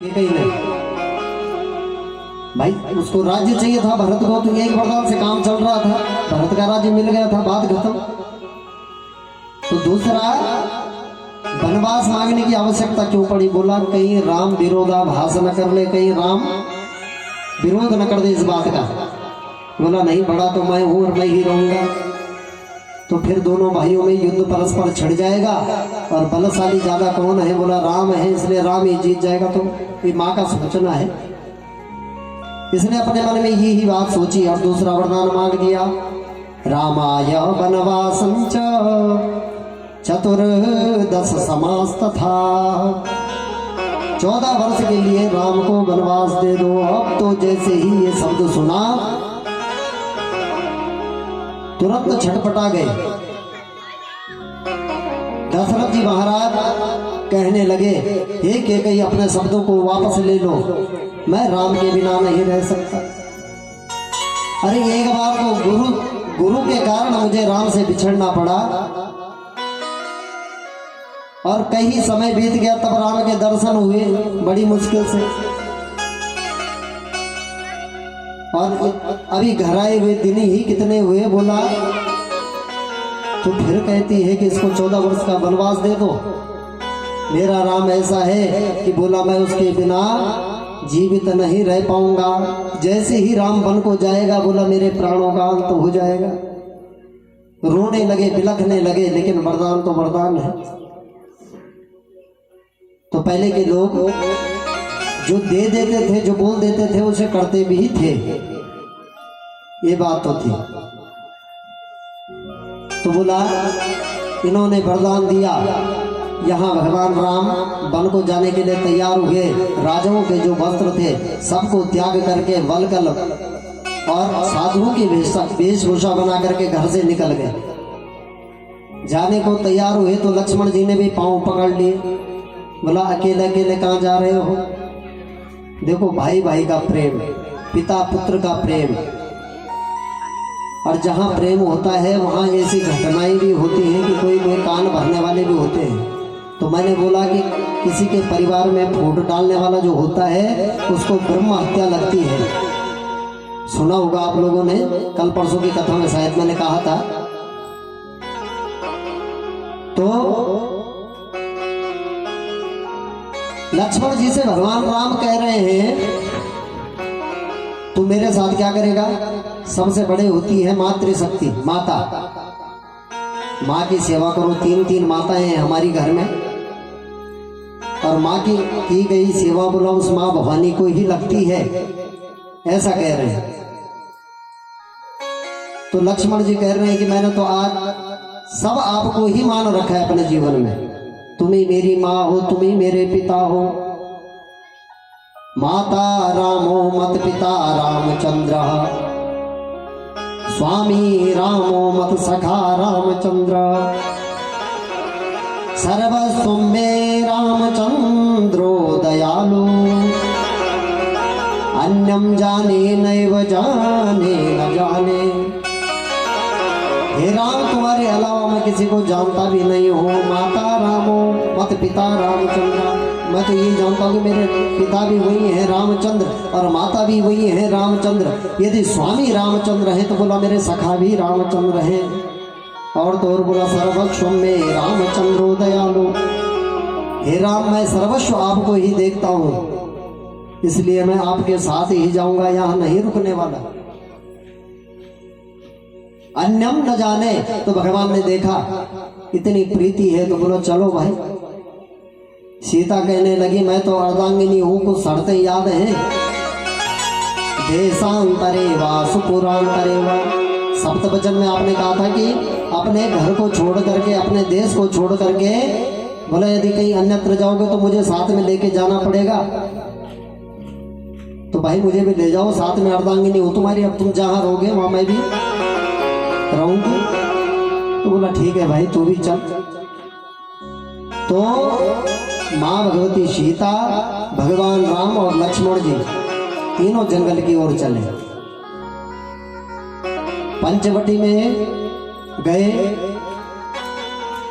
कहीं नहीं भाई, उसको राज्य चाहिए था भरत को, तो एक वरदान से काम चल रहा था, भरत का राज्य मिल गया था, बात खत्म। तो दूसरा वनवास मांगने की आवश्यकता क्यों पड़ी? बोला कहीं राम विरोधाभास न कर ले, कहीं राम विरोध न कर दे इस बात का। बोला नहीं, बड़ा तो मैं हूं और मैं ही रहूंगा। तो फिर दोनों भाइयों में युद्ध परस्पर छिड़ जाएगा और बलशाली ज्यादा कौन है? बोला राम है, इसलिए राम ही जीत जाएगा। तो ये माँ का सोचना है, इसने अपने मन में ही बात सोची और दूसरा वरदान मांग दिया। रामाय वनवासंच चतुर्दश समास तथा, 14 वर्ष के लिए राम को वनवास दे दो। अब तो जैसे ही ये शब्द सुना तुरंत छटपटा गए। दशरथ जी महाराज कहने लगे, हे कैकेयी अपने शब्दों को वापस ले लो, मैं राम के बिना नहीं रह सकता। अरे एक बार तो गुरु के कारण मुझे राम से बिछड़ना पड़ा और कई समय बीत गया, तब राम के दर्शन हुए बड़ी मुश्किल से। और अभी घर आए हुए दिन ही कितने हुए? बोला तो फिर कहती है कि इसको 14 वर्ष का वनवास दे दो। मेरा राम ऐसा है कि बोला मैं उसके बिना जीवित नहीं रह पाऊंगा। जैसे ही राम वन को जाएगा, बोला मेरे प्राणों का अंत हो जाएगा। रोने लगे, बिलखने लगे, लेकिन वरदान तो वरदान है। तो पहले के लोग जो दे देते थे, जो बोल देते थे, उसे करते भी थे, ये बात तो थी। तो बोला इन्होंने वरदान दिया। यहाँ भगवान राम वन को जाने के लिए तैयार हुए। राजाओं के जो वस्त्र थे सबको त्याग करके वलकल और साधुओं की वेशभूषा बना करके घर से निकल गए। जाने को तैयार हुए तो लक्ष्मण जी ने भी पांव पकड़ लिए। बोला अकेले अकेले कहाँ जा रहे हो? देखो भाई भाई का प्रेम, पिता पुत्र का प्रेम, और जहाँ प्रेम होता है वहाँ ऐसी घटनाएं भी होती हैं कि कोई कोई कान भरने वाले भी होते हैं। तो मैंने बोला कि किसी के परिवार में फूट डालने वाला जो होता है उसको ब्रह्म हत्या लगती है। सुना होगा आप लोगों ने, कल परसों की कथा में शायद मैंने कहा था। तो लक्ष्मण जी से भगवान राम कह रहे हैं तू मेरे साथ क्या करेगा? सबसे बड़े होती है मातृशक्ति, माता। माँ की सेवा करो। 3 माताएं हैं हमारी घर में, और माँ की गई सेवा बोला उस माँ भवानी को ही लगती है, ऐसा कह रहे हैं। तो लक्ष्मण जी कह रहे हैं कि मैंने तो आज सब आपको ही मान रखा है अपने जीवन में। तुम ही मेरी माँ हो, तुम ही मेरे पिता हो। माता रामो मत पिता रामचंद्र, स्वामी रामो मत सखा रामचंद्र, सर्वस्व मे रामचंद्रो दयालु, अन्यम जाने नैव जाने न जाने। हे राम, तुम्हारे अलावा मैं किसी को जानता भी नहीं हूँ। माता रामो मत पिता रामचंद्र, मैं तो ये जानता हूँ कि मेरे पिता भी वही हैं रामचंद्र और माता भी वही हैं रामचंद्र। यदि स्वामी रामचंद्र हैं तो बोला मेरे सखा भी रामचंद्र हैं। और तो और बोला सर्वस्व में रामचंद्रो दयालु। हे राम, मैं सर्वस्व आपको ही देखता हूँ, इसलिए मैं आपके साथ ही जाऊंगा, यहाँ नहीं रुकने वाला। अन्यम न जाने, तो भगवान ने देखा इतनी प्रीति है तो बोलो चलो भाई। सीता कहने लगी मैं तो अर्धांगिनी हूँ, कुछ शर्तें याद हैं। देशांतरे वा सुपुरांतरे वा, सप्तवचन में आपने कहा था कि अपने घर को छोड़ करके, अपने देश को छोड़ करके, बोले यदि कहीं अन्यत्र जाओगे तो मुझे साथ में लेके जाना पड़ेगा। तो भाई मुझे भी ले जाओ साथ में, अर्धांगिनी हूँ तुम्हारी, अब तुम जहाँ रहोगे वहां मैं भी रहूंगी। तो बोला ठीक है भाई, तू भी चल। तो माँ भगवती सीता, भगवान राम और लक्ष्मण जी तीनों जंगल की ओर चले। पंचवटी में गए,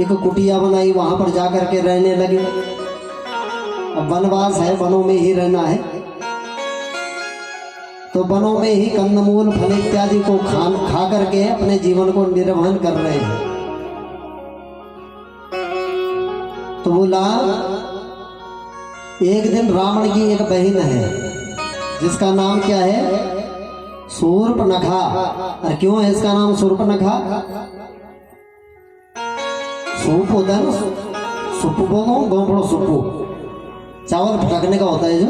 एक कुटिया बनाई, वहां पर जाकर के रहने लगे। अब वनवास है, वनों में ही रहना है, तो वनों में ही कंदमूल फल इत्यादि को खा करके अपने जीवन को निर्वहन कर रहे हैं। तो बोला एक दिन रावण की एक बहन है जिसका नाम क्या है, शूर्पणखा। और क्यों है इसका नाम शूर्पणखा? सूप होता है ना, सुप्पू बोलो, गोपड़ो सुप्पू, चावल फटकने का होता है जो,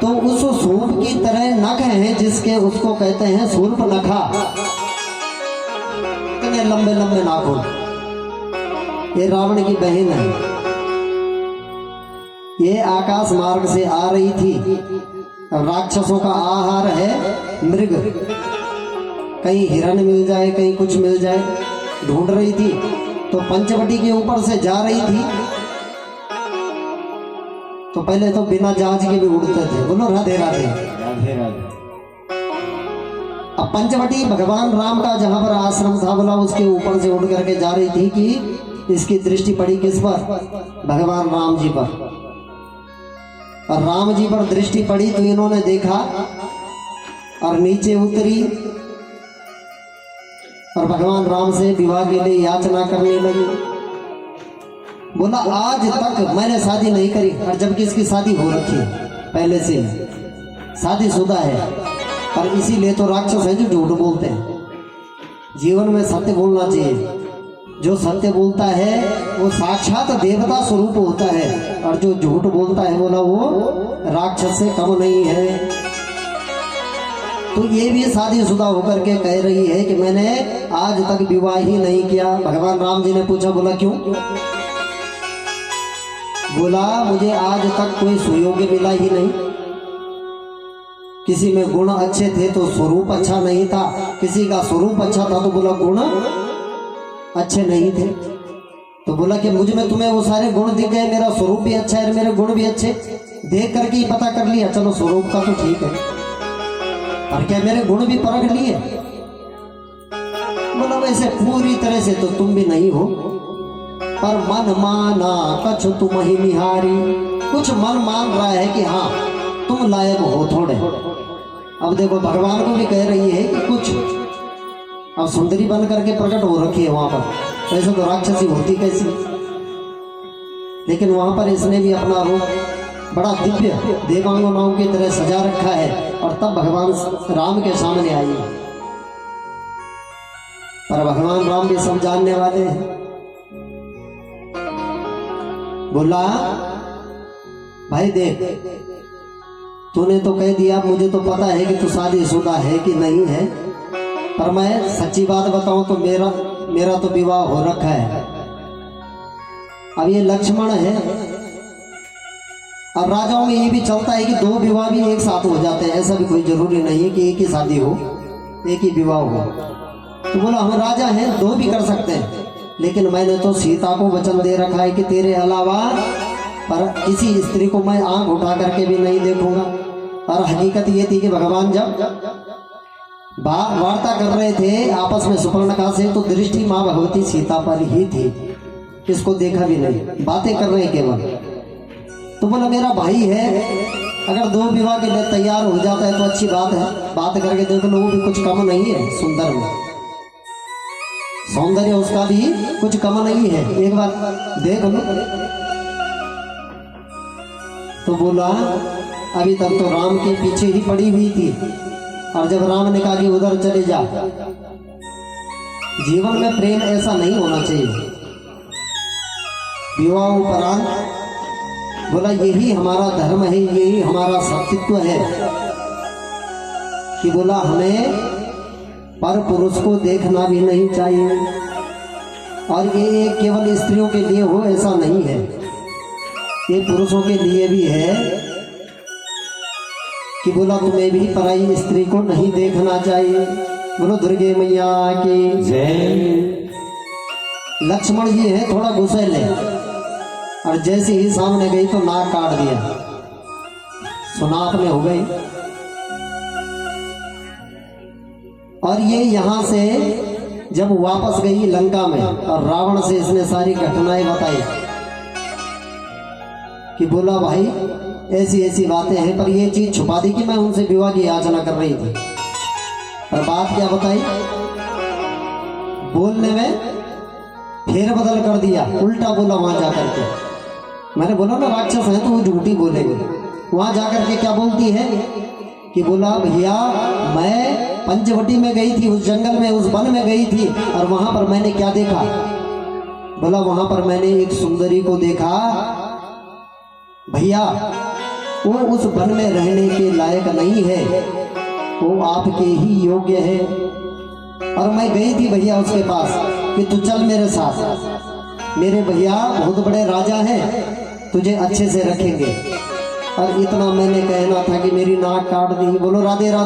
तो उस सूप की तरह नख हैं जिसके, उसको कहते हैं शूर्पणखा। इतने लंबे लंबे नाखून। ये रावण की बहन है। ये आकाश मार्ग से आ रही थी। राक्षसों का आहार है मृग, कहीं हिरण मिल जाए, कहीं कुछ मिल जाए, ढूंढ रही थी। तो पंचवटी के ऊपर से जा रही थी, तो पहले तो बिना जहाज के भी उड़ते थे। बोलो राधे राधे। राधे राधे। अब पंचवटी भगवान राम का जहां पर आश्रम था, बोला उसके ऊपर से उड़ करके जा रही थी कि इसकी दृष्टि पड़ी किस पर? भगवान राम जी पर। और राम जी पर दृष्टि पड़ी तो इन्होंने देखा और नीचे उतरी और भगवान राम से विवाह के लिए याचना करने लगी। बोला आज तक मैंने शादी नहीं करी, और जबकि इसकी शादी हो रखी है पहले से, शादीशुदा है। और इसीलिए तो राक्षस है जो झूठ बोलते हैं। जीवन में सत्य बोलना चाहिए। जो सत्य बोलता है वो साक्षात देवता स्वरूप होता है, और जो झूठ बोलता है बोला वो राक्षस से कम नहीं है। तो ये भी शादीशुदा होकर के कह रही है कि मैंने आज तक विवाह ही नहीं किया। भगवान राम जी ने पूछा, बोला क्यों? बोला मुझे आज तक कोई सुयोग्य मिला ही नहीं। किसी में गुण अच्छे थे तो स्वरूप अच्छा नहीं था, किसी का स्वरूप अच्छा था तो बोला गुण अच्छे नहीं थे। तो बोला कि मुझ में तुम्हें वो सारे गुण दिख गए, मेरा स्वरूप भी अच्छा है, मेरे गुण भी अच्छे, देख करके ही पता कर लिया, चलो स्वरूप का तो ठीक है, और क्या मेरे गुण भी परख लिए? बोला वैसे पूरी तरह से तो तुम भी नहीं हो, पर मन माना कछु तुम ही निहारी। कुछ मन मान रहा है कि हाँ तुम लायक हो थोड़े। अब देखो भगवान को भी कह रही है कि कुछ, अब सुंदरी बन करके प्रकट हो रखी है वहां पर। वैसे तो राक्षसी होती कैसी, लेकिन वहां पर इसने भी अपना रूप बड़ा दिव्य देवांगनाओं की तरह सजा रखा है, और तब भगवान राम के सामने आई है। पर भगवान राम भी सब जानने वाले हैं। बोला भाई देख, तूने तो कह दिया, मुझे तो पता है कि तू शादीशुदा है कि नहीं है, पर मैं सच्ची बात बताऊं तो मेरा तो विवाह हो रखा है। अब ये लक्ष्मण है, अब राजाओं में ये भी चलता है कि दो विवाह भी एक साथ हो जाते हैं। ऐसा भी कोई जरूरी नहीं है कि एक ही शादी हो, एक ही विवाह हो। तो बोला हम राजा हैं, दो भी कर सकते हैं, लेकिन मैंने तो सीता को वचन दे रखा है कि तेरे अलावा पर किसी स्त्री को मैं आंख उठा करके भी नहीं देखूंगा। और हकीकत ये थी कि भगवान जब वार्ता कर रहे थे आपस में सुपर्णखा से, तो दृष्टि माँ भगवती सीता पर ही थी, इसको देखा भी नहीं, बातें कर रहे केवल। तो बोला मेरा भाई है, अगर दो विवाह के लिए तैयार हो जाता है तो अच्छी बात है, बात करके देख लो, वो भी कुछ कम नहीं है सुंदर में, सौंदर्य उसका भी कुछ कम नहीं है, एक बार देख लो। तो बोला अभी तक तो राम के पीछे ही पड़ी हुई थी, और जब राम ने कहा कि उधर चले जा, जीवन में प्रेम ऐसा नहीं होना चाहिए। विवाह उपरांत बोला यही हमारा धर्म है, यही हमारा सत्य है कि बोला हमें पर पुरुष को देखना भी नहीं चाहिए, और ये केवल स्त्रियों के लिए हो ऐसा नहीं है, ये पुरुषों के लिए भी है कि बोला तुम्हें भी पराई स्त्री को नहीं देखना चाहिए। बोलो दुर्गे मैया की जय। लक्ष्मण जी है थोड़ा गुस्सैले, और जैसे ही सामने गई तो नाक काट दिया, सुनाप में हो गई। और ये यहां से जब वापस गई लंका में, और रावण से इसने सारी घटनाएं बताई, कि बोला भाई ऐसी ऐसी बातें हैं, पर ये चीज छुपा दी कि मैं उनसे विवाह की याचना कर रही थी। पर बात क्या बताई, बोलने में फेर बदल कर दिया, उल्टा बोला वहां जाकर के। मैंने बोला ना राक्षस है तो वो झूठी बोलेंगे। वहां जाकर के क्या बोलती है कि बोला भैया मैं पंचवटी में गई थी, उस जंगल में, उस वन में गई थी, और वहां पर मैंने क्या देखा। बोला वहां पर मैंने एक सुंदरी को देखा भैया, वो उस वन में रहने के लायक नहीं है, वो आपके ही योग्य है। और मैं गई थी भैया उसके पास कि तू चल मेरे साथ, मेरे भैया बहुत बड़े राजा हैं, तुझे अच्छे से रखेंगे। और इतना मैंने कहना था कि मेरी नाक काट दी। बोलो राधे राधे।